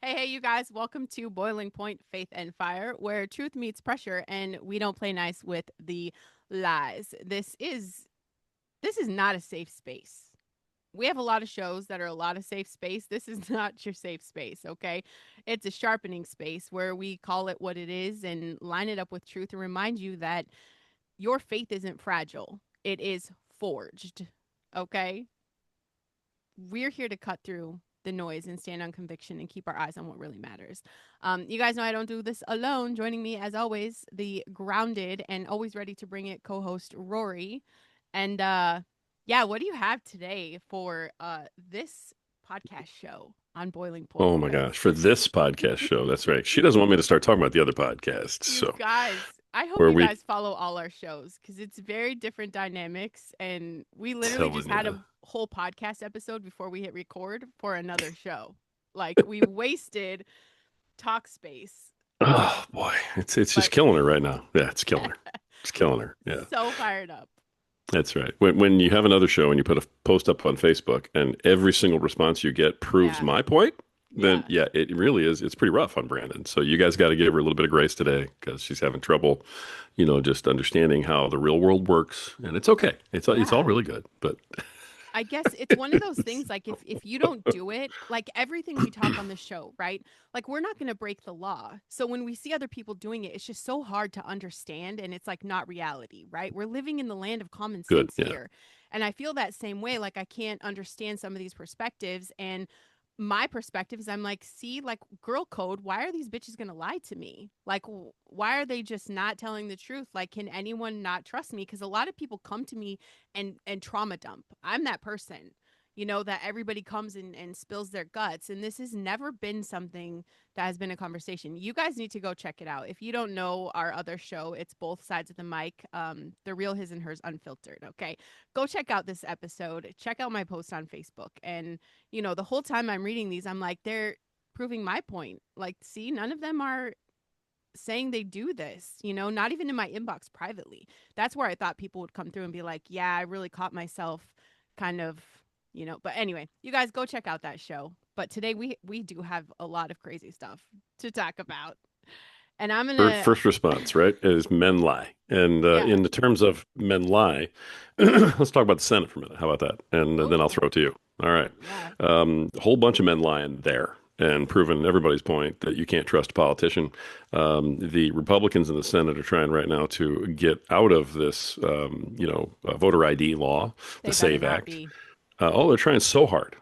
Hey, you guys, welcome to Boiling Point Faith and Fire, where truth meets pressure and we don't play nice with the lies. This is not a safe space. We have a lot of shows that are a lot of safe space. This is not your safe space, okay? It's a sharpening space where we call it what it is and line it up with truth and remind you that your faith isn't fragile. It is forged, okay? We're here to cut through the noise and stand on conviction and keep our eyes on what really matters. You guys know I don't do this alone. Joining me, as always, the grounded and always ready to bring it co-host Rory. And yeah, what do you have today for this podcast show on Boiling Point, Oh you my guys? gosh, for this podcast show. That's right. She doesn't want me to start talking about the other podcasts. You So, guys, I hope where you we guys follow all our shows because it's very different dynamics. And we literally just telling had you. a whole podcast episode before we hit record for another show. Like we wasted talk space. Oh boy, it's just But killing her right now. Yeah, it's killing her. It's killing her. Yeah, so fired up. that's right. When you have another show and you put a post up on Facebook and every single response you get proves Yeah. my point, then Yeah. yeah, it really is. It's pretty rough on Brandon. So you guys got to give her a little bit of grace today because she's having trouble, just understanding how the real world works. And it's okay. It's all Yeah. really good. But I guess it's one of those things like if you don't do it, like everything we talk on the show, right? Like we're not going to break the law. So when we see other people doing it, it's just so hard to understand and it's like not reality, right? We're living in the land of common good. sense Yeah. here. And I feel that same way like I can't understand some of these perspectives and my perspective is I'm like, see, like girl code, why are these bitches gonna lie to me? Like, why are they just not telling the truth? Like, can anyone not trust me? Because a lot of people come to me and trauma dump. I'm that person, that everybody comes and spills their guts. And this has never been something that has been a conversation. You guys need to go check it out. If you don't know our other show, it's Both Sides of the Mic, The Real His and Hers Unfiltered. Okay. Go check out this episode. Check out my post on Facebook. And, the whole time I'm reading these, I'm like, they're proving my point. Like, see, none of them are saying they do this, not even in my inbox privately. That's where I thought people would come through and be like, yeah, I really caught myself kind of, but anyway, you guys go check out that show. But today we do have a lot of crazy stuff to talk about. And I'm going First, to first response, right, is men lie. And yeah. in the terms of men lie, let's talk about the Senate for a minute. How about that? And then I'll Oh, throw it to you. All right. yeah. A whole bunch of men lying there and proving everybody's point that you can't trust a politician. The Republicans in the Senate are trying right now to get out of this, voter ID law, the They better SAVE not Act. be. They're trying so hard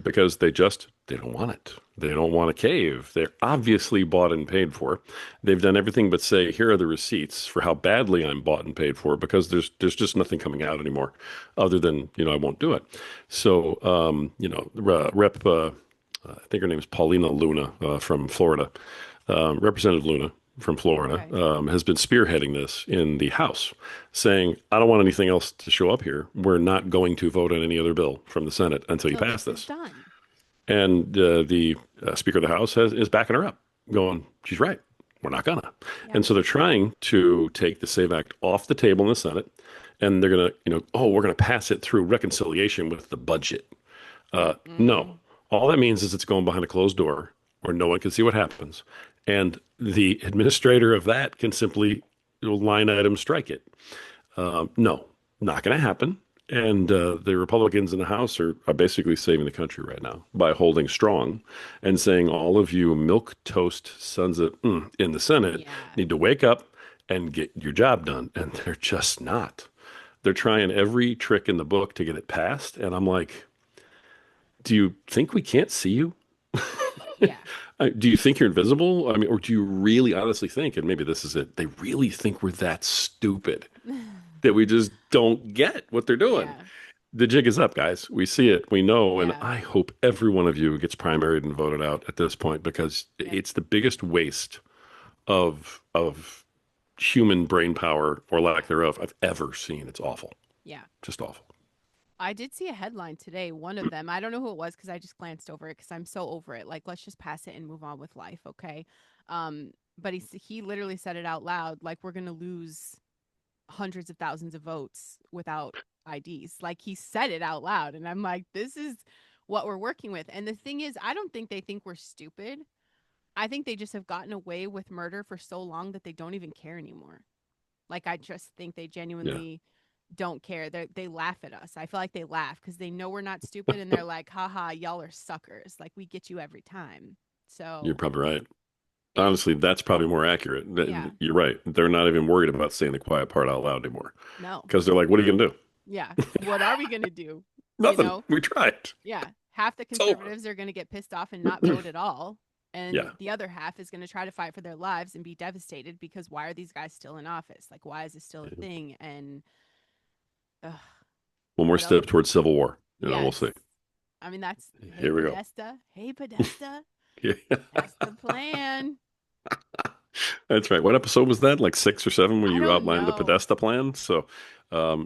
because they don't want it. They don't want to cave. They're obviously bought and paid for. They've done everything but say, here are the receipts for how badly I'm bought and paid for because there's just nothing coming out anymore other than, I won't do it. So, Rep, I think her name is Paulina Luna from Florida, Representative Luna from Florida, Okay. has been spearheading this in the House, saying, I don't want anything else to show up here. We're not going to vote on any other bill from the Senate until you Until pass this is this. done. And the Speaker of the House is backing her up, going, she's right. We're not gonna. Yeah. And so they're trying to take the SAVE Act off the table in the Senate, and they're gonna, we're gonna pass it through reconciliation with the budget. No, Mm-mm. all that means is it's going behind a closed door where no one can see what happens, and the administrator of that can simply line item strike it. No, not going to happen. And the Republicans in the House are basically saving the country right now by holding strong and saying all of you milk toast sons of in the Senate Yeah. need to wake up and get your job done. And they're just not. They're trying every trick in the book to get it passed. And I'm like, do you think we can't see you? Yeah. Do you think you're invisible? I mean, or do you really honestly think, and maybe this is it, they really think we're that stupid that we just don't get what they're doing? Yeah. The jig is up, guys. We see it, we know, and Yeah. I hope every one of you gets primaried and voted out at this point because Yep. it's the biggest waste of human brain power or lack thereof I've ever seen. It's awful, Yeah. just awful. I did see a headline today, one of them. I don't know who it was because I just glanced over it because I'm so over it. Like, let's just pass it and move on with life, okay? But he literally said it out loud, like we're gonna lose hundreds of thousands of votes without IDs. Like he said it out loud, and I'm like, this is what we're working with. And the thing is, I don't think they think we're stupid. I think they just have gotten away with murder for so long that they don't even care anymore. Like, I just think they Yeah. genuinely don't care. They laugh at us. I feel like they laugh because they know we're not stupid and they're like, haha, y'all are suckers. Like, we get you every time. You're So probably right. it's, Honestly, that's probably more accurate. yeah, You're right. They're not even worried about saying the quiet part out loud anymore no. because they're like, what are you going to do? Yeah. What are we going to do? You Nothing. know? We tried. Yeah. Half the It's over. conservatives are going to get pissed off and not vote at all. Yeah. And the other half is going to try to fight for their lives and be devastated because why are these guys still in office? Like, why is this still a thing? And ugh, One more what else? step towards civil war. We'll Yes. see. I mean, that's, hey, Here we go. Podesta. Hey, Podesta. Yeah. That's the plan. That's right. What episode was that? Like 6 or 7 where I you don't outlined the know. Podesta plan? So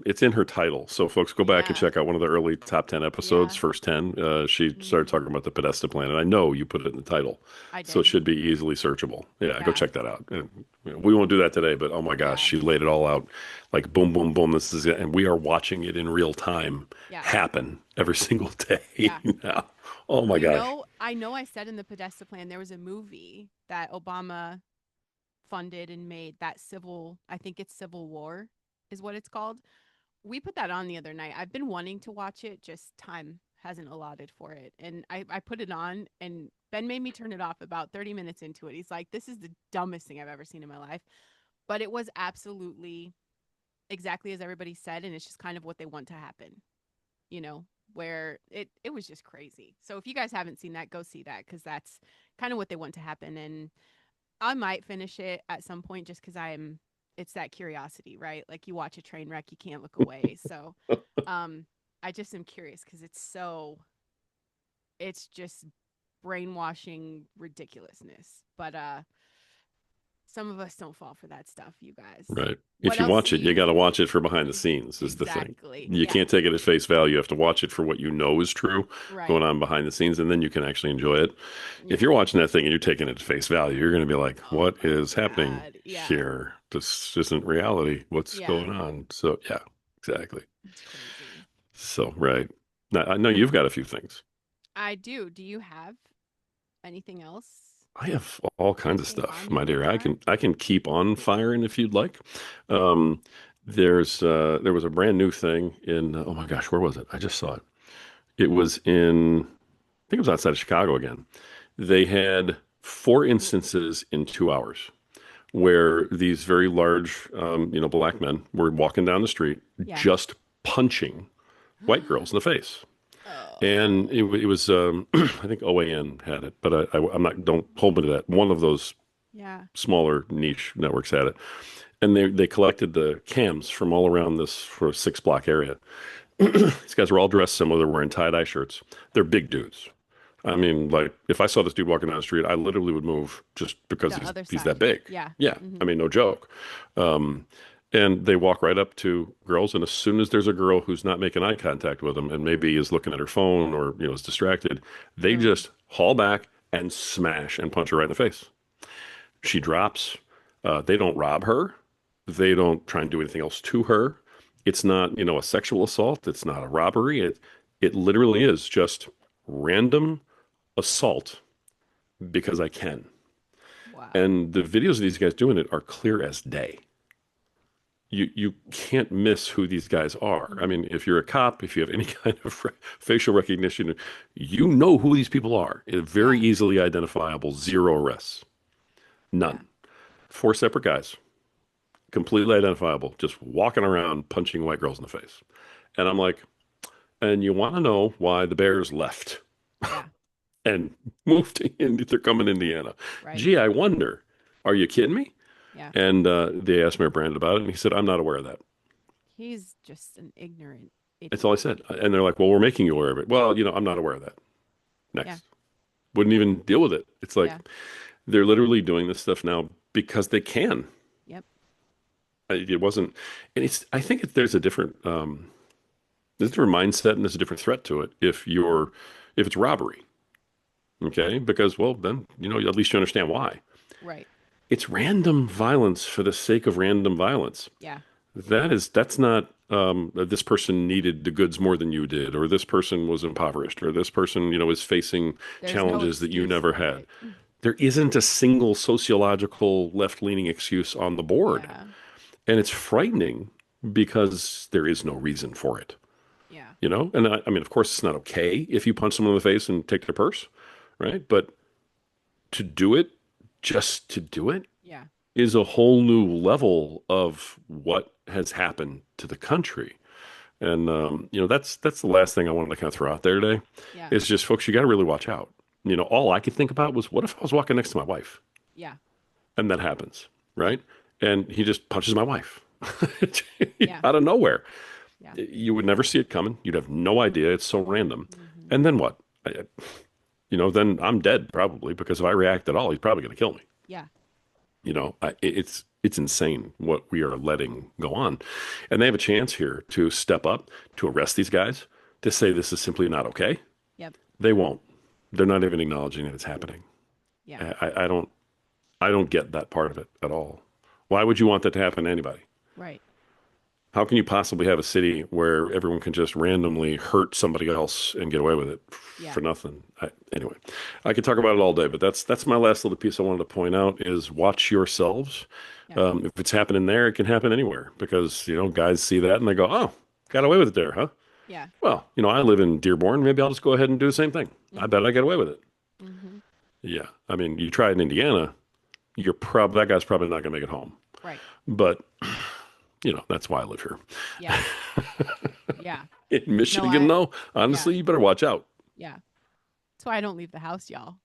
it's in her title. So folks, go back and Yeah. check out one of the early top 10 episodes, Yeah. first 10. She started Hmm. talking about the Podesta plan, and I know you put it in the title. I So it did. should be easily searchable. Yeah, go Yeah. check that out. And, we won't do that today, but oh my gosh, Yeah. she laid it all out like boom, boom, boom. This is it. And we are watching it in real time Yeah. happen every single day Yeah. now. Oh my gosh. I know I said in the Podesta plan there was a movie that Obama funded and made, that civil, I think it's Civil War is what it's called. We put that on the other night. I've been wanting to watch it, just time hasn't allotted for it. And I put it on and Ben made me turn it off about 30 minutes into it. He's like, this is the dumbest thing I've ever seen in my life. But it was absolutely exactly as everybody said. And it's just kind of what they want to happen, you know, where it was just crazy. So if you guys haven't seen that, go see that because that's kind of what they want to happen. And I might finish it at some point just because it's that curiosity, right? Like you watch a train wreck, you can't look away. So um, I just am curious because it's just brainwashing ridiculousness. But some of us don't fall for that stuff, you guys. Right. If What you else watch do it, you got you to watch it for behind the scenes, is the thing. exactly? You Yeah, can't take it at face value. You have to watch it for what you know is true right. going on behind the scenes, and then you can actually enjoy it. If Yeah. you're watching that thing and you're taking it at face value, you're going to be like, Oh what my is happening God. Yeah. here? This isn't reality. What's Yeah. going on? So, yeah, exactly. It's crazy. So, right. Now, I know you've got a few things. I do. Do you have anything else? I have all kinds of Anything stuff, on my your dear. radar? I can keep on firing if you'd like. Um, there was a brand new thing in oh my gosh, where was it? I just saw it. It was in I think it was outside of Chicago again. They had 4 instances in 2 hours where these very large, black men were walking down the street Yeah. just punching white girls in the face. And Oh. it was, I think OAN had it, but I'm not, don't hold me to that. One of those Yeah. smaller niche networks had it. And they collected the cams from all around this sort of 6 block area. These guys were all dressed similar. They're wearing tie-dye shirts. They're big dudes. I Yeah. mean, like if I saw this dude walking down the street, I literally would move just because The other he's that side. big. Yeah. Yeah, I Hmm. mean, no joke. Um, and they walk right up to girls, and as soon as there's a girl who's not making eye contact with them and maybe is looking at her phone or is distracted, they Boom. just haul back and smash and punch her right in the face. She drops. They don't rob her. They don't try and do anything else to her. It's not, a sexual assault. It's not a robbery. It literally is just random assault because I can. Wow. And the videos of these guys doing it are clear as day. You can't miss who these guys are. I Hmm. mean, if you're a cop, if you have any kind of facial recognition, you know who these people are. It's very Yeah. easily identifiable. Zero arrests. Yeah. None. 4 separate guys, completely identifiable, just walking around punching white girls in the face. And I'm like, and you want to know why the Bears left Yeah. and moved to Indy? They're coming to Indiana. Right. Gee, I wonder, are you kidding me? Yeah. And they asked Mayor Brandon about it, and he said, I'm not aware of that. He's just an ignorant That's all I idiot. said. And they're like, well, we're making you aware of it. Well, I'm not aware of that. Yeah. Next. Wouldn't even deal with it. It's like Yeah. they're literally doing this stuff now because they can. Yep. It wasn't, and I think there's a different, there's a different mindset and there's a different threat to it if it's robbery. Okay. Because, well, then, at least you understand why. Right. It's random violence for the sake of random violence. Yeah. That's not this person needed the goods more than you did, or this person was impoverished, or this person, is facing There's no challenges that you excuse never for had. it. There isn't a single sociological left-leaning excuse on the board. Yeah. And it's frightening because there is no reason for it, Yeah. And I mean, of course, it's not okay if you punch someone in the face and take their purse, right? But to do it, just to do it, Yeah. is a whole new level of what has happened to the country. And that's the last thing I wanted to kind of throw out there today. Yeah. Is just, folks, you got to really watch out. All I could think about was, what if I was walking next to my wife Yeah. and that happens, right? And he just punches my wife Yeah. out of nowhere. Yeah. You would never see it coming. You'd have no idea. It's so random. Hmm. And then what? Then I'm dead probably, because if I react at all, he's probably going to kill me. Yeah. It's insane what we are letting go on. And they have a chance here to step up, to arrest these guys, to say this is simply not okay. Yep. They won't. They're not even acknowledging that it's happening. Yeah. I don't get that part of it at all. Why would you want that to happen to anybody? Right. How can you possibly have a city where everyone can just randomly hurt somebody else and get away with it Yeah. for nothing? Anyway, I could talk about it all day, but that's my last little piece I wanted to point out is watch yourselves. Yeah. If it's happening there, it can happen anywhere, because guys see that and they go, "Oh, got away with it there, huh?" Yeah. Well, I live in Dearborn. Maybe I'll just go ahead and do the same thing. I bet I Hmm. get away with it. Hmm. Yeah, I mean, you try it in Indiana, that guy's probably not going to make it home. Right. But that's why I live here. Yeah. Yeah. In No, Michigan, though, yeah. honestly, you better watch out. Yeah. That's why I don't leave the house, y'all.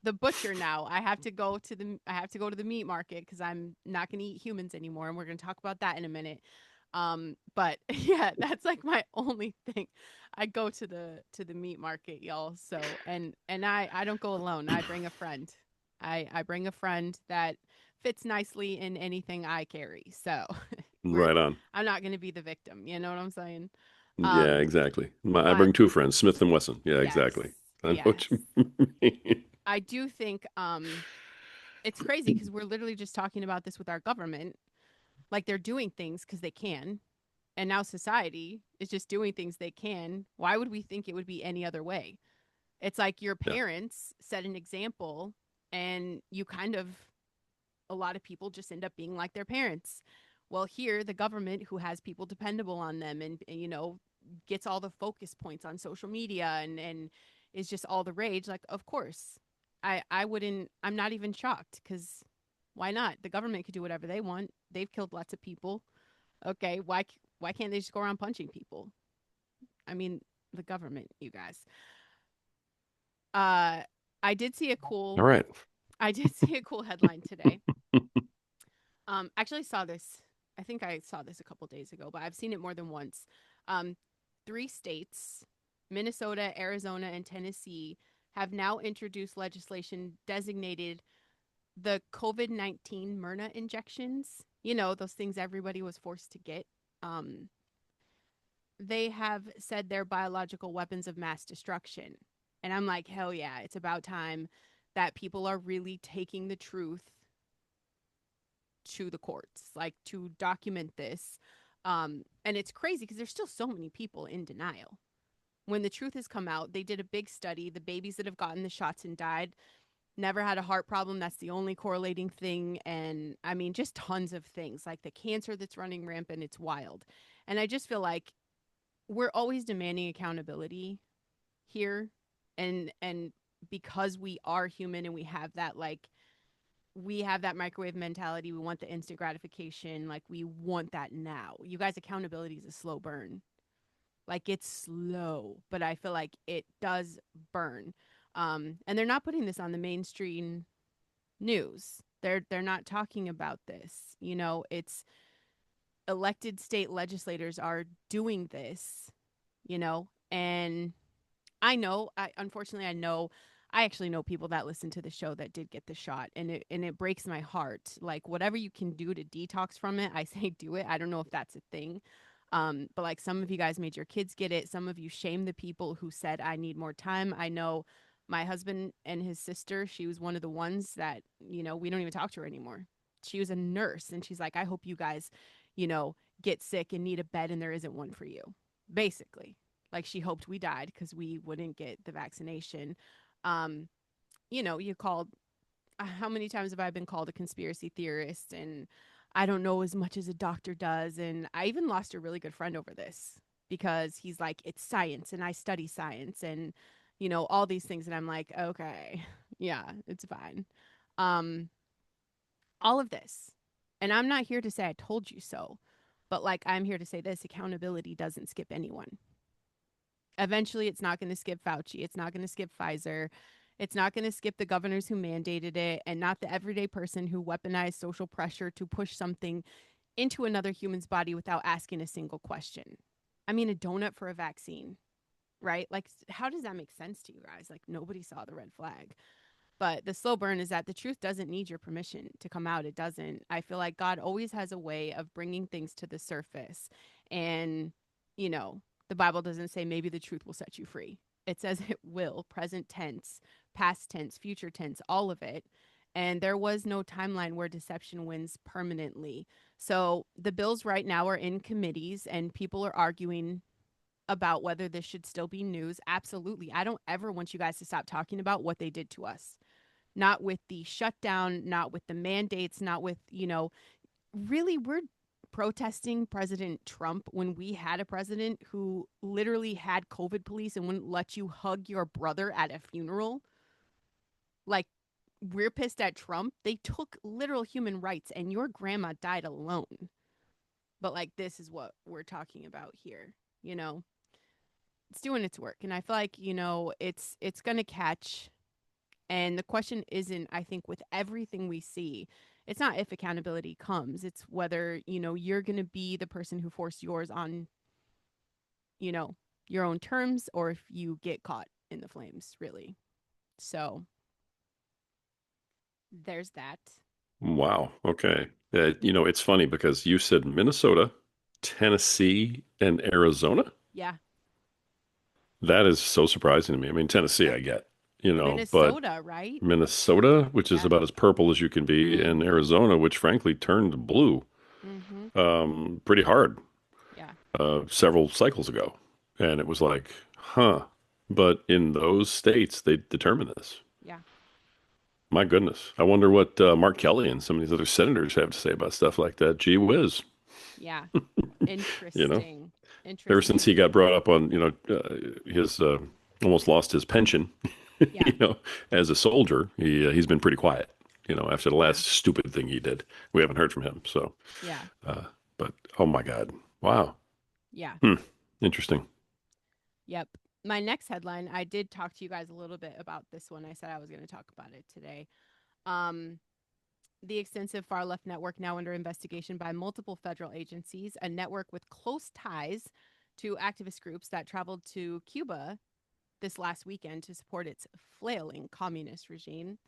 The butcher now. I have to go to the meat market because I'm not gonna eat humans anymore. And we're gonna talk about that in a minute. But yeah, that's like my only thing. I go to the meat market, y'all. So and I don't go alone. I bring a friend. I bring a friend that fits nicely in anything I carry. So we're Right on. I'm not gonna be the victim. You know what I'm saying? Yeah, Um, exactly. I but bring two friends, Smith and Wesson. Yeah, yes, exactly. I know yes. what you mean. I do think it's crazy because we're literally just talking about this with our government. Like they're doing things because they can. And now society is just doing things they can. Why would we think it would be any other way? It's like your Yeah, parents set an example and you kind of, a lot of people just end up being like their parents. Well, here, the government who has people dependable on them and gets all the focus points on social media and is just all the rage. Like, of course, I wouldn't, I'm not even shocked because why not? The government could do whatever they want. They've killed lots of people. Okay, why can't they just go around punching people? I mean, the government, you guys. Uh, I did see a all cool, right. I did see a cool headline today. Actually saw this. I think I saw this a couple days ago, but I've seen it more than once. Um, three states, Minnesota, Arizona, and Tennessee, have now introduced legislation designated the COVID-19 Myrna injections. You know, those things everybody was forced to get. Um, they have said they're biological weapons of mass destruction. And I'm like, hell yeah, it's about time that people are really taking the truth to the courts, like to document this. And it's crazy because there's still so many people in denial. When the truth has come out, they did a big study. The babies that have gotten the shots and died never had a heart problem. That's the only correlating thing. And I mean, just tons of things like the cancer that's running rampant. It's wild. And I just feel like we're always demanding accountability here. And because we are human and we have that microwave mentality. We want the instant gratification. Like we want that now. You guys, accountability is a slow burn. Like it's slow, but I feel like it does burn. And they're not putting this on the mainstream news. They're not talking about this. You know, it's elected state legislators are doing this, and unfortunately I know I actually know people that listen to the show that did get the shot, and it breaks my heart. Like whatever you can do to detox from it, I say do it. I don't know if that's a thing. But like some of you guys made your kids get it. Some of you shame the people who said I need more time. I know my husband and his sister, she was one of the ones that, we don't even talk to her anymore. She was a nurse, and she's like, I hope you guys, you know, get sick and need a bed and there isn't one for you. Basically. Like she hoped we died because we wouldn't get the vaccination. Um, you called how many times have I been called a conspiracy theorist and I don't know as much as a doctor does. And I even lost a really good friend over this because he's like, it's science and I study science and, all these things. And I'm like, okay, yeah, it's fine. Um, all of this. And I'm not here to say I told you so, but like I'm here to say this accountability doesn't skip anyone. Eventually, it's not going to skip Fauci. It's not going to skip Pfizer. It's not going to skip the governors who mandated it and not the everyday person who weaponized social pressure to push something into another human's body without asking a single question. I mean, a donut for a vaccine, right? Like, how does that make sense to you guys? Like, nobody saw the red flag. But the slow burn is that the truth doesn't need your permission to come out. It doesn't. I feel like God always has a way of bringing things to the surface. And, you know, the Bible doesn't say maybe the truth will set you free. It says it will, present tense, past tense, future tense, all of it. And there was no timeline where deception wins permanently. So the bills right now are in committees and people are arguing about whether this should still be news. Absolutely. I don't ever want you guys to stop talking about what they did to us, not with the shutdown, not with the mandates, not with, really, we're protesting President Trump when we had a president who literally had COVID police and wouldn't let you hug your brother at a funeral. Like, we're pissed at Trump. They took literal human rights and your grandma died alone. But like, this is what we're talking about here, you know? It's doing its work. And I feel like, it's going to catch. And the question isn't, I think, with everything we see, it's not if accountability comes. It's whether, you're going to be the person who forced yours on, you know, your own terms or if you get caught in the flames, really. So there's that. Wow. Okay. It's funny because you said Minnesota, Tennessee, and Arizona. Yeah. That is so surprising to me. I mean, Tennessee, Yep. I get, but Minnesota, right? Minnesota, which is Yeah. about as purple as you can be, and Mm-hmm. Arizona, which frankly turned blue, Mm-hmm. pretty hard, Yeah. several cycles ago. And it was like, huh. But in those states, they determine this. Yeah. My goodness. I wonder what Mark Kelly and some of these other senators have to say about stuff like that. Gee whiz, Yeah. you know, Interesting. ever since he Interesting. got brought up on, his almost lost his pension, Yeah. as a soldier, he's been pretty quiet, after the Yeah. last stupid thing he did. We haven't heard from him. So, Yeah. uh, but oh my God. Wow. Yeah. Hmm. Interesting. Yep. My next headline, I did talk to you guys a little bit about this one. I said I was going to talk about it today. Um, the extensive far left network now under investigation by multiple federal agencies, a network with close ties to activist groups that traveled to Cuba this last weekend to support its flailing communist regime.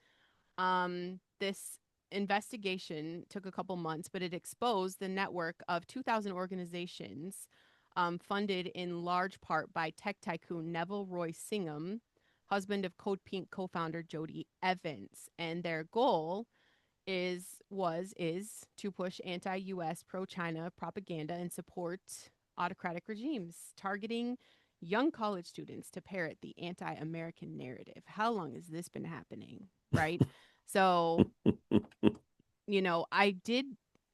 This investigation took a couple months, but it exposed the network of 2,000 organizations funded in large part by tech tycoon Neville Roy Singham, husband of Code Pink co-founder Jody Evans, and their goal is to push anti-US, pro-China propaganda and support autocratic regimes, targeting young college students to parrot the anti-American narrative. How long has this been happening, right? So, I did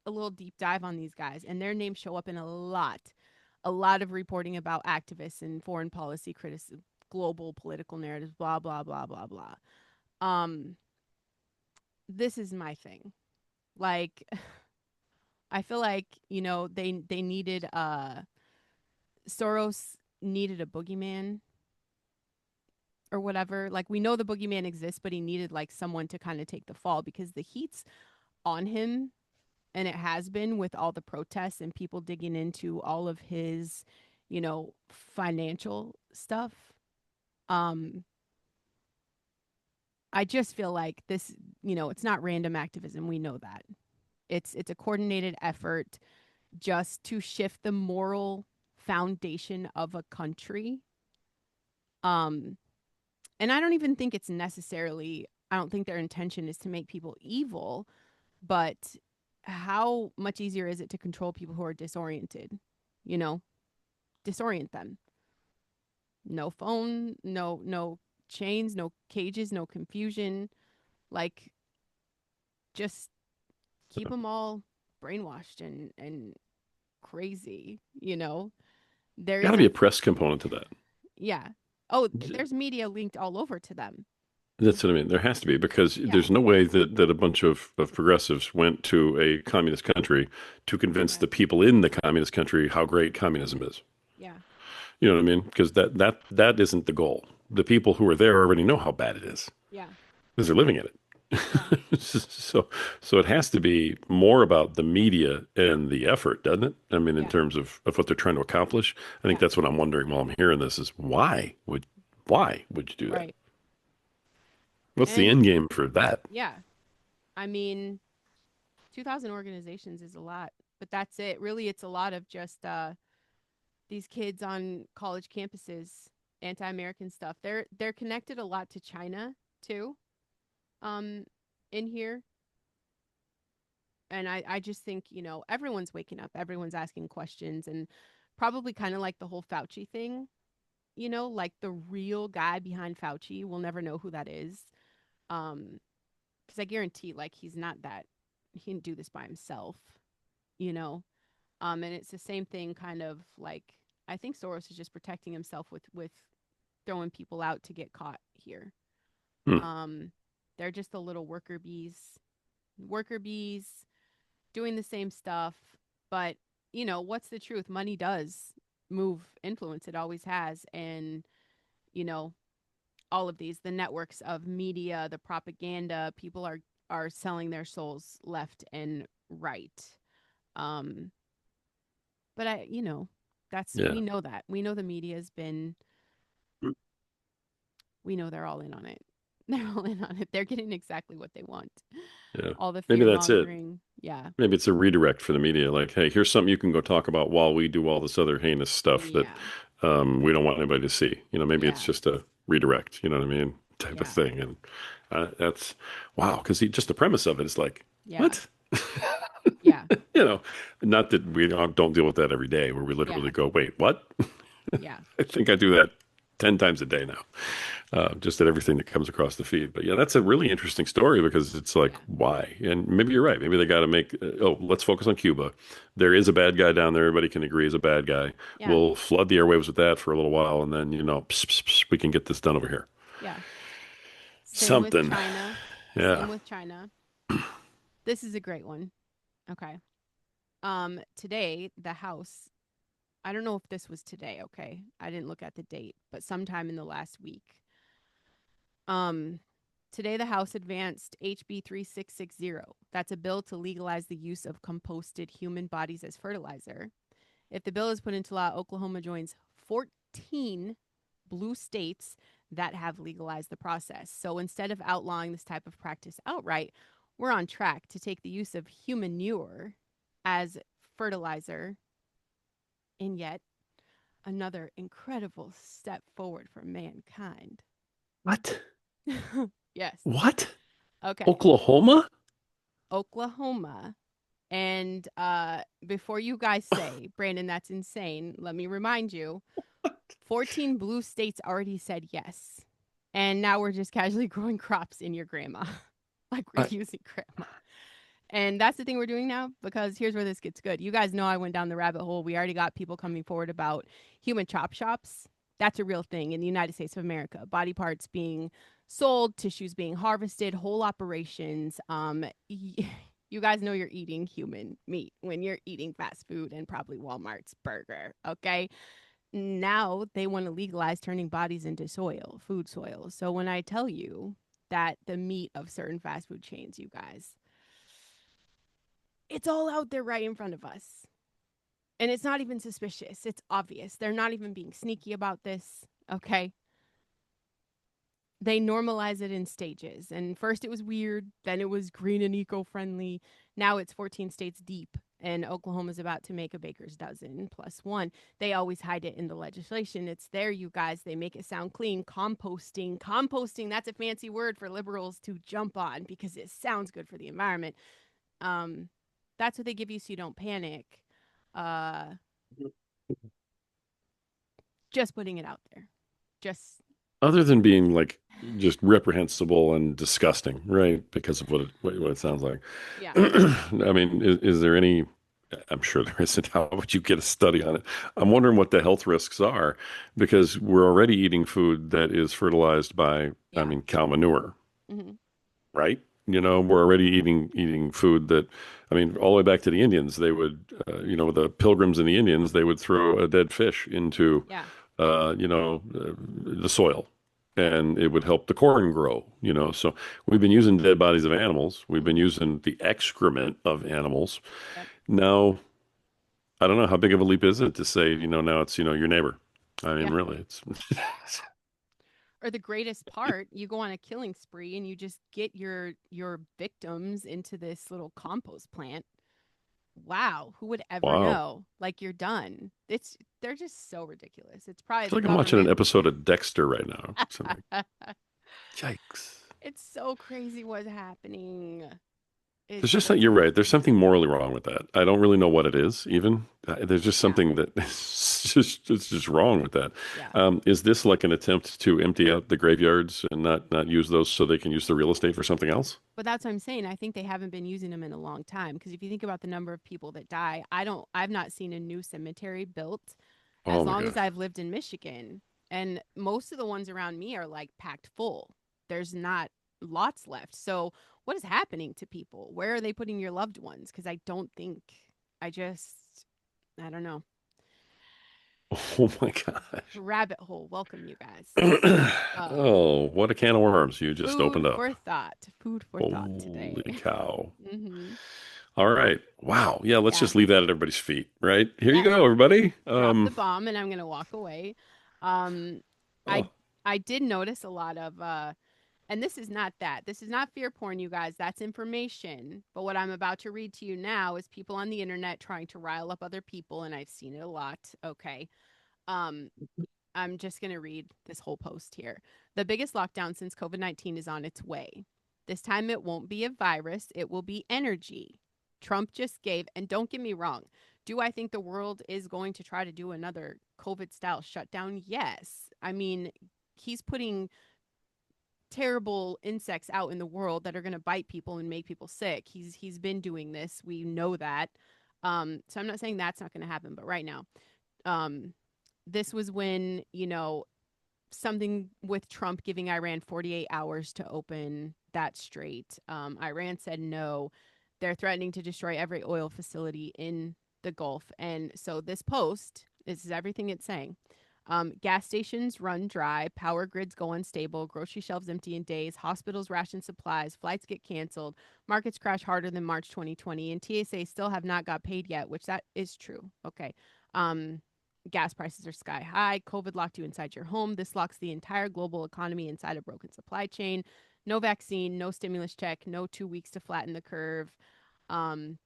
a little deep dive on these guys and their names show up in a lot of reporting about activists and foreign policy criticism, global political narratives, blah blah blah blah blah. Um this is my thing. Like I feel like, they needed Soros needed a boogeyman or whatever. Like we know the boogeyman exists, but he needed like someone to kind of take the fall because the heat's on him and it has been with all the protests and people digging into all of his, financial stuff. Um I just feel like this, it's not random activism. We know that. It's a coordinated effort just to shift the moral foundation of a country. Um, and I don't even think it's necessarily, I don't think their intention is to make people evil, but how much easier is it to control people who are disoriented? You know, disorient them. No phone, no chains, no cages, no confusion. Like just keep them all brainwashed and crazy, you know. There Got is to be a a press component to that. yeah. Oh, there's media linked all over to them. That's what I mean. There has to be because Yeah. there's no way that a bunch of progressives went to a communist country to convince Right. the people in the communist country how great communism is. Yeah. You know what I mean? Because that isn't the goal. The people who are there already know how bad it is Yeah. because they're living in it. Yeah. So so it has to be more about the media and the effort, doesn't it? I mean, in Yeah. terms of what they're trying to accomplish. I think Yeah. that's what I'm wondering while I'm hearing this is why would you do that? Right. What's the And end game for that? yeah, I mean, 2000 organizations is a lot, but that's it. Really, it's a lot of just these kids on college campuses, anti-American stuff. They're connected a lot to China too. Um, in here, and I just think everyone's waking up, everyone's asking questions, and probably kind of like the whole Fauci thing. Like the real guy behind Fauci, we'll never know who that is. Um, because I guarantee, like, he's not that. He didn't do this by himself. You know, and it's the same thing, kind of like I think Soros is just protecting himself with throwing people out to get caught here. Hmm. Um, they're just the little worker bees doing the same stuff. But what's the truth? Money does move influence. It always has, and you know, all of these, the networks of media, the propaganda, people are selling their souls left and right. Um, but that's Yeah. we know that. We know the media's been we know they're all in on it. They're all in on it. They're getting exactly what they want. Yeah. All the Maybe fear that's it. mongering. Yeah. Maybe it's a redirect for the media. Like, hey, here's something you can go talk about while we do all this other heinous stuff that Yeah. we don't want anybody to see. Maybe it's Yeah. just a redirect, you know what I mean? Type of Yeah. thing. And that's wow. Because just the premise of it is like, Yeah. what? Yeah. You know, not that we don't deal with that every day where we literally Yeah. go, wait, what? Yeah. I think I do that 10 times a day now, just at everything that comes across the feed. But yeah, that's a really interesting story because it's like, Yeah. why? And maybe you're right. Maybe they got to make, let's focus on Cuba. There is a bad guy down there. Everybody can agree is a bad guy. Yeah. We'll flood the airwaves with that for a little while. And then, pss, pss, pss, we can get this done over here. Yeah. Same with Something. China. Same Yeah. with China. This is a great one. Okay. Today the House, I don't know if this was today, okay? I didn't look at the date, but sometime in the last week. Um Today the House advanced HB 3660. That's a bill to legalize the use of composted human bodies as fertilizer. If the bill is put into law, Oklahoma joins 14 blue states that have legalized the process. So instead of outlawing this type of practice outright, we're on track to take the use of human manure as fertilizer in yet another incredible step forward for mankind. What? Yes. What? Okay. Oklahoma? Oklahoma. And before you guys say, Brandon, that's insane, let me remind you 14 blue states already said yes. And now we're just casually growing crops in your grandma, like we're I, using grandma. And that's the thing we're doing now, because here's where this gets good. You guys know I went down the rabbit hole. We already got people coming forward about human chop shops. That's a real thing in the United States of America. Body parts being sold, tissues being harvested, whole operations. You guys know you're eating human meat when you're eating fast food and probably Walmart's burger. Okay. Now they want to legalize turning bodies into soil, food soil. So when I tell you that the meat of certain fast food chains, you guys, it's all out there right in front of us. And it's not even suspicious. It's obvious. They're not even being sneaky about this. Okay. They normalize it in stages. And first it was weird, then it was green and eco friendly. Now it's 14 states deep, and Oklahoma's about to make a baker's dozen plus one. They always hide it in the legislation. It's there, you guys. They make it sound clean. Composting. Composting, that's a fancy word for liberals to jump on because it sounds good for the environment. Um, That's what they give you so you don't panic. Uh, just putting it out there. Just Other than being like just reprehensible and disgusting, right? Because of what it sounds like. yeah. I mean, is there any? I'm sure there isn't. How would you get a study on it? I'm wondering what the health risks are because we're already eating food that is fertilized by, I Yeah. mean, cow manure, Hmm. right? We're already eating food that, I mean, all the way back to the Indians, they would, the Pilgrims and the Indians, they would throw a dead fish into, Yeah. the soil, and it would help the corn grow. So we've been using dead bodies of animals. We've been Hmm. using the excrement of animals. Yep. Now, I don't know how big of a leap is it to say, now it's, your neighbor. I mean, Yeah. really, it's Or the greatest part, you go on a killing spree and you just get your victims into this little compost plant. Wow, who would ever wow. know? Like you're done. They're just so ridiculous. It's probably I the feel like I'm watching an government. episode of Dexter right now. So I'm like, yikes. It's so crazy what's happening. There's It's just not, just you're right. There's something morally wrong with that. I don't really know what it is, even. There's just yeah, something that it's just wrong with that. yeah. Is this like an attempt to empty out the graveyards and not use those so they can use the real estate for something else? But that's what I'm saying. I think they haven't been using them in a long time because if you think about the number of people that die, I've not seen a new cemetery built as Oh my long as gosh. I've lived in Michigan. And most of the ones around me are like packed full. There's not lots left. So what is happening to people? Where are they putting your loved ones? Because I don't think I just I don't know. Oh my gosh. Rabbit hole. Welcome you guys. Uh Oh, what a can of worms you just food opened up. for thought. Food for thought today. Holy cow. Hmm. All right. Wow. Yeah, let's Yeah. just leave that at everybody's feet, right? Here you Yeah. go, everybody. Drop the bomb and I'm gonna walk away. Um, I Oh, I did notice a lot of and this is not that. This is not fear porn, you guys. That's information. But what I'm about to read to you now is people on the internet trying to rile up other people, and I've seen it a lot. Okay. Um, I'm just gonna read this whole post here. The biggest lockdown since COVID-19 is on its way. This time it won't be a virus, it will be energy. Trump just gave, and don't get me wrong, do I think the world is going to try to do another COVID style shutdown? Yes. I mean, he's putting terrible insects out in the world that are going to bite people and make people sick. He's been doing this. We know that. So I'm not saying that's not going to happen, but right now, um, this was when something with Trump giving Iran 48 hours to open that strait. Iran said no. They're threatening to destroy every oil facility in the Gulf. And so this is everything it's saying. Gas stations run dry, power grids go unstable, grocery shelves empty in days, hospitals ration supplies, flights get canceled, markets crash harder than March 2020, and TSA still have not got paid yet, which that is true. Okay. Um, Gas prices are sky high. COVID locked you inside your home. This locks the entire global economy inside a broken supply chain. No vaccine, no stimulus check, no 2 weeks to flatten the curve.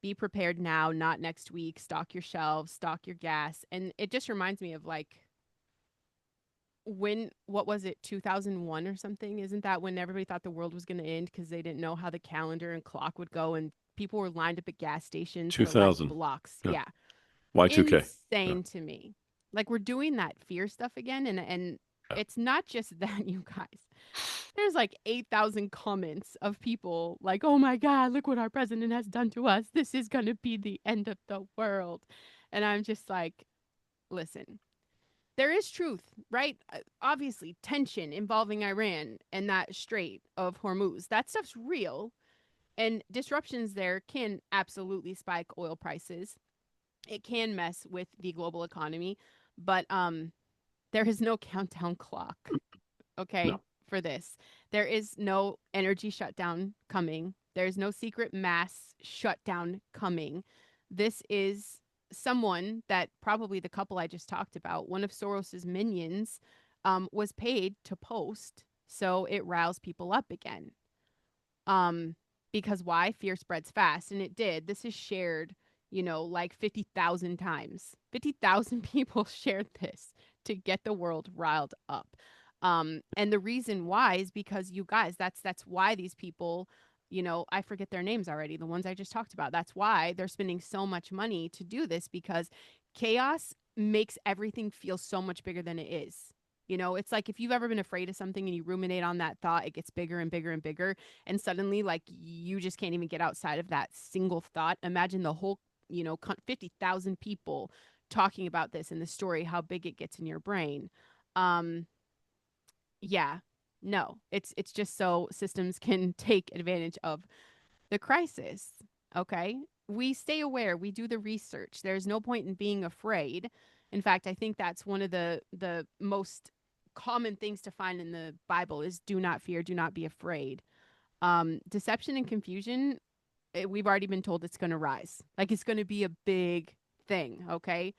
Be prepared now, not next week. Stock your shelves, stock your gas. And it just reminds me of like what was it, 2001 or something? Isn't that when everybody thought the world was going to end because they didn't know how the calendar and clock would go and people were lined up at gas stations for like 2000. blocks? Yeah. Yeah. Y2K. Yeah. Insane to me. Like we're doing that fear stuff again and Yeah. it's not just that, you guys. There's like 8,000 comments of people like, "Oh my god, look what our president has done to us. This is going to be the end of the world." And I'm just like, "Listen, there is truth, right? Obviously, tension involving Iran and that Strait of Hormuz. That stuff's real, and disruptions there can absolutely spike oil prices. It can mess with the global economy, but there is no countdown clock, okay, No. for this. There is no energy shutdown coming. There's no secret mass shutdown coming. This is someone that probably the couple I just talked about, one of Soros's minions, was paid to post so it riles people up again. Um, because why? Fear spreads fast, and it did. This is shared, like 50,000 times. 50,000 people shared this to get the world riled up. And the reason why is because you guys, that's why these people, I forget their names already, the ones I just talked about. That's why they're spending so much money to do this, because chaos makes everything feel so much bigger than it is. It's like if you've ever been afraid of something and you ruminate on that thought, it gets bigger and bigger and bigger. And suddenly, like, you just can't even get outside of that single thought. Imagine the whole, 50,000 people talking about this in the story, how big it gets in your brain. Um, yeah, no, it's just so systems can take advantage of the crisis. Okay. We stay aware, we do the research. There's no point in being afraid. In fact, I think that's one of the most common things to find in the Bible is do not fear, do not be afraid. Deception and confusion, we've already been told it's going to rise. Like, it's going to be a big thing. Okay.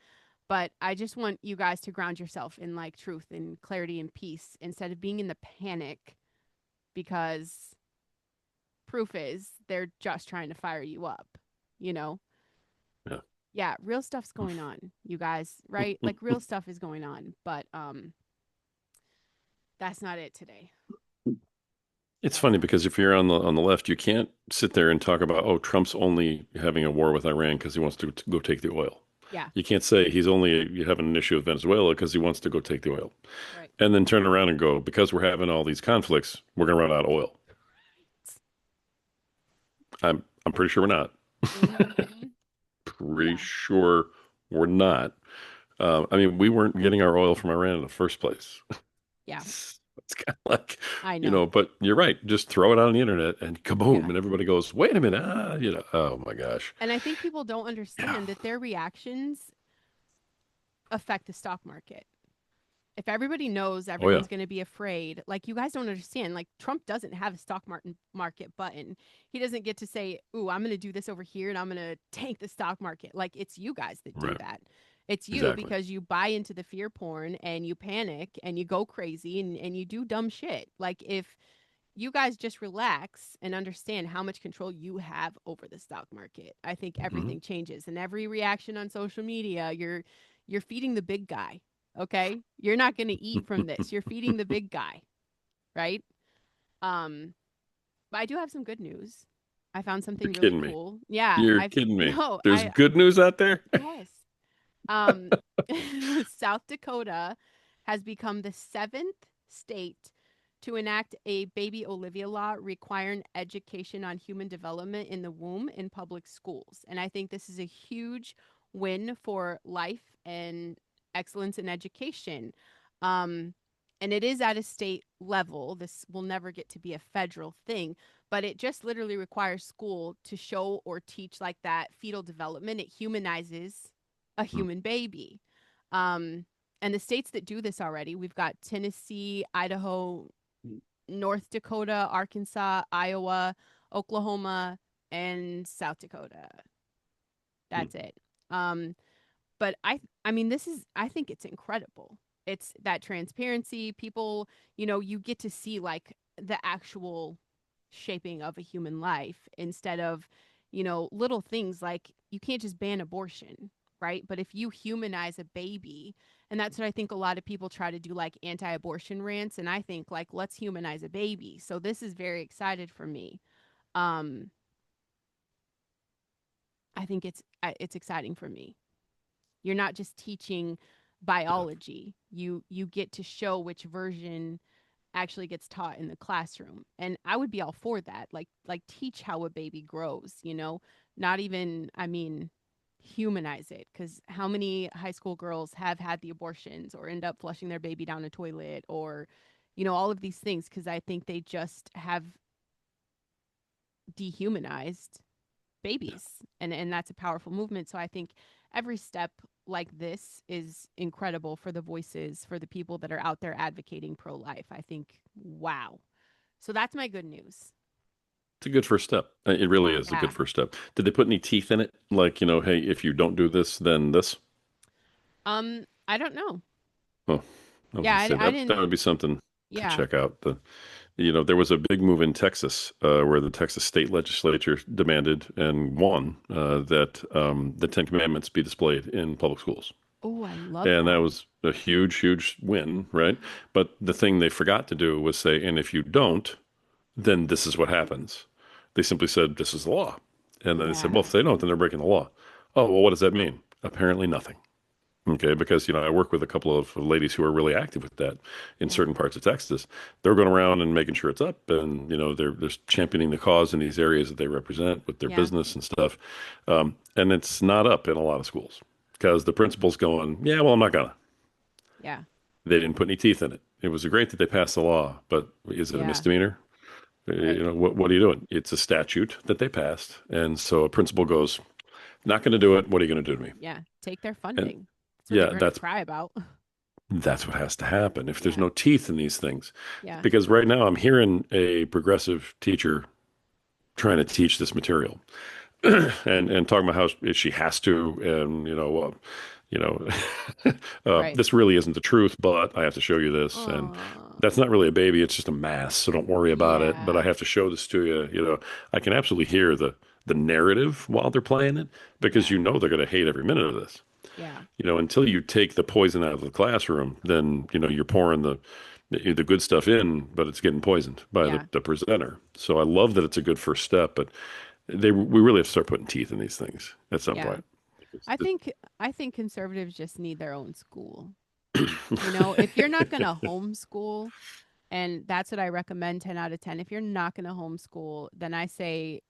But I just want you guys to ground yourself in like truth and clarity and peace instead of being in the panic, because proof is they're just trying to fire you up, you know? Yeah. Yeah, real stuff's going on, you guys, right? Like, real stuff is going on, but that's not it today. It's That's funny not it. because if you're on the left, you can't sit there and talk about, oh, Trump's only having a war with Iran because he wants to go take the oil. Yeah, You can't say he's only having an issue with Venezuela because he wants to go take the oil. right. And then turn around and go, because we're having all these conflicts, we're going to run out of oil. I'm pretty sure we're not. Mm-hmm. Pretty Yeah, sure we're not. I mean, we weren't getting our oil from Iran in the first place. yeah, It's kind of like, I know. but you're right. Just throw it out on the internet and kaboom, Yeah. and everybody goes, wait a minute, oh my gosh. And I think people don't understand that their reactions affect the stock market. If everybody knows Oh yeah, everyone's going to be afraid, like, you guys don't understand. Like, Trump doesn't have a stock market button. He doesn't get to say, "Ooh, I'm going to do this over here and I'm going to tank the stock market." Like, it's you guys that do right, that. It's you, exactly. because you buy into the fear porn and you panic and you go crazy and you do dumb shit. Like, if you guys just relax and understand how much control you have over the stock market, I think Hmm. everything changes. And every reaction on social media, you're feeding the big guy. Okay? You're not going to eat from this. You're feeding the big guy, right? Um but I do have some good news. I found You're something really kidding me. cool. Yeah, You're I've kidding me. no, There's good news out there. yes. Um, South Dakota has become the seventh state to enact a baby Olivia law requiring education on human development in the womb in public schools. And I think this is a huge win for life and excellence in education. Um, and it is at a state level. This will never get to be a federal thing, but it just literally requires school to show or teach like that fetal development. It humanizes a Hmm. human baby. Um, and the states that do this already, we've got Tennessee, Idaho, North Dakota, Arkansas, Iowa, Oklahoma, and South Dakota. Hmm. That's it. Um, but I mean, I think it's incredible. It's that transparency. People, you get to see like the actual shaping of a human life instead of, little things like you can't just ban abortion, right? But if you humanize a baby, and that's what I think a lot of people try to do, like anti-abortion rants, and I think like let's humanize a baby. So this is very excited for me. Um I think it's exciting for me. You're not just teaching Yeah. biology. You get to show which version actually gets taught in the classroom. And I would be all for that. Like teach how a baby grows, Not even, I mean, humanize it, cuz how many high school girls have had the abortions or end up flushing their baby down a toilet, or all of these things, cuz I think they just have dehumanized babies, and that's a powerful movement. So I think every step like this is incredible for the voices, for the people that are out there advocating pro-life. I think, wow. So that's my good news. It's a good first step. It really is a Yeah. good first step. Did they put any teeth in it? Like, hey, if you don't do this, then this? I don't know. Oh, I was Yeah, gonna say I that didn't. would be something to Yeah. check out. There was a big move in Texas where the Texas state legislature demanded and won that the Ten Commandments be displayed in public schools. Oh, I love And that that. was a huge, huge win, right? But the thing they forgot to do was say, and if you don't, then this is what happens. They simply said, this is the law. And then they said, well, Yeah. if they don't, then they're breaking the law. Oh, well, what does that mean? Apparently nothing. Okay, because I work with a couple of ladies who are really active with that in Yeah. certain parts of Texas. They're going around and making sure it's up, and they're championing the cause in these areas that they represent with their Yeah. business and stuff. And it's not up in a lot of schools because the principal's going, yeah, well, I'm not gonna. Yeah. They didn't put any teeth in it. It was great that they passed the law, but is it a Yeah. misdemeanor? Right. What are you doing? It's a statute that they passed, and so a principal goes, not going to do it. What are you going to do to me? Yeah. Take their And funding. That's what they're yeah, going to cry about. that's what has to happen if there's Yeah. no teeth in these things. Yeah. Because right now I'm hearing a progressive teacher trying to teach this material and talking about how she has to, and you know, Right. this really isn't the truth, but I have to show you this, and Oh, that's not really a baby; it's just a mass. So don't worry about it. But I yeah. have to show this to you. I can absolutely hear the narrative while they're playing it because Yeah. they're going to hate every minute of this. Yeah. Until you take the poison out of the classroom, then you're pouring the good stuff in, but it's getting poisoned by Yeah. the presenter. So I love that it's a good first step, but we really have to start putting teeth in these things at some Yeah. point. I think I think conservatives just need their own school. If you're not going to homeschool, and that's what I recommend 10 out of 10. If you're not going to homeschool, then I say,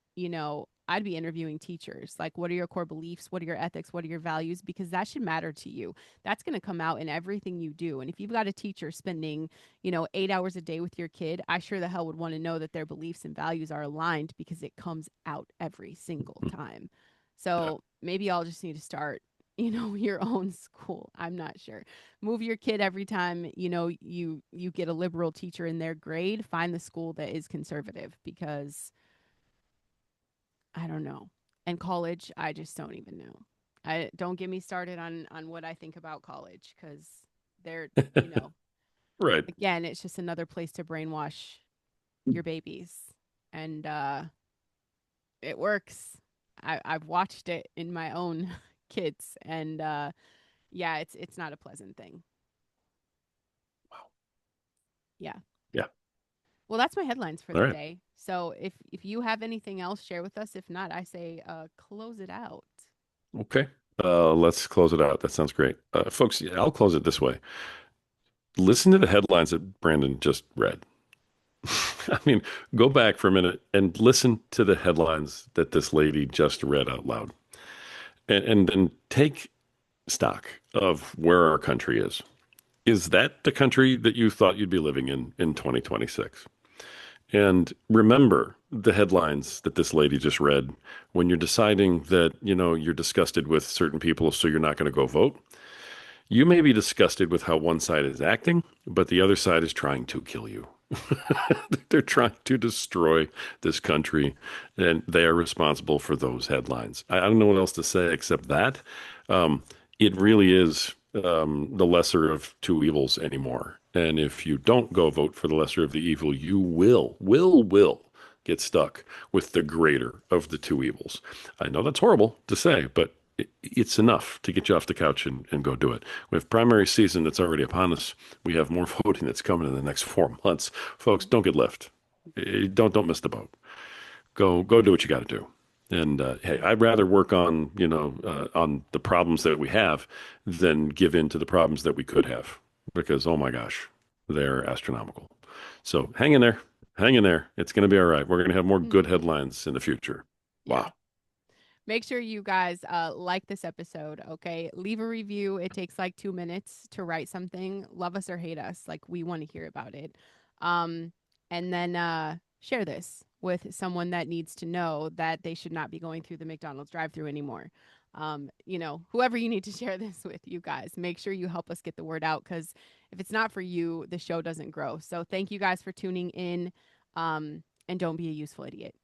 I'd be interviewing teachers. Like, what are your core beliefs? What are your ethics? What are your values? Because that should matter to you. That's going to come out in everything you do. And if you've got a teacher spending, 8 hours a day with your kid, I sure the hell would want to know that their beliefs and values are aligned because it comes out every single time. Yeah. So maybe I'll just need to start, your own school. I'm not sure. Move your kid every time, you get a liberal teacher in their grade, find the school that is conservative because I don't know. And college, I just don't even know. I don't get me started on what I think about college cuz they're, Right. again, it's just another place to brainwash your babies. And it works. I've watched it in my own kids, and yeah, it's not a pleasant thing. Wow. Yeah. Yeah. Well, that's my headlines for All the right. day. So if you have anything else, share with us. If not, I say close it out. Okay. Let's close it out. That sounds great. Folks, yeah, I'll close it this way. Listen to the headlines that Brandon just read. I mean, go back for a minute and listen to the headlines that this lady just read out loud. And then take stock of where our country is. Is that the country that you thought you'd be living in 2026? And remember the headlines that this lady just read when you're deciding that, you're disgusted with certain people, so you're not going to go vote. You may be disgusted with how one side is acting, but the other side is trying to kill you. They're trying to destroy this country, and they are responsible for those headlines. I don't know what else to say except that. It really is the lesser of two evils anymore. And if you don't go vote for the lesser of the evil, you will get stuck with the greater of the two evils. I know that's horrible to say, but it's enough to get you off the couch and go do it. We have primary season that's already upon us. We have more voting that's coming in the next 4 months. Folks, don't get left. Don't miss the boat. Go do what you got to do. And hey, I'd rather work on the problems that we have than give in to the problems that we could have because oh my gosh, they're astronomical. So hang in there. It's going to be all right. We're going to have more good headlines in the future. Yeah. Wow. Make sure you guys like this episode, okay? Leave a review. It takes like 2 minutes to write something. Love us or hate us. Like, we want to hear about it. Um, and then share this with someone that needs to know that they should not be going through the McDonald's drive through anymore. Whoever you need to share this with, you guys, make sure you help us get the word out because if it's not for you, the show doesn't grow. So thank you guys for tuning in. And don't be a useful idiot.